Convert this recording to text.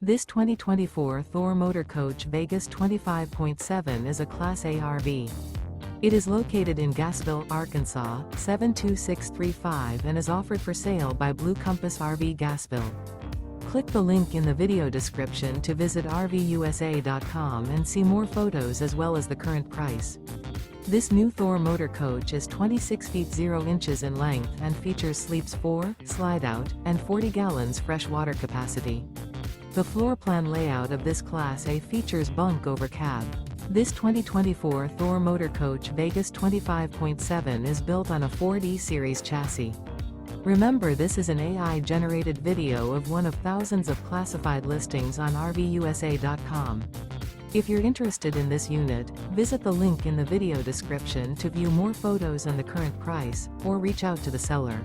This 2024 Thor Motor Coach Vegas 25.7 is a Class A RV. It is located in Gassville, Arkansas, 72635 and is offered for sale by Blue Compass RV Gassville. Click the link in the video description to visit RVUSA.com and see more photos as well as the current price. This new Thor Motor Coach is 26 feet 0 inches in length and features sleeps 4, slide-out, and 40 gallons fresh water capacity. The floor plan layout of this Class A features bunk over cab. This 2024 Thor Motor Coach Vegas 25.7 is built on a 4D series chassis. Remember, this is an AI-generated video of one of thousands of classified listings on RVUSA.com. If you're interested in this unit, visit the link in the video description to view more photos and the current price, or reach out to the seller.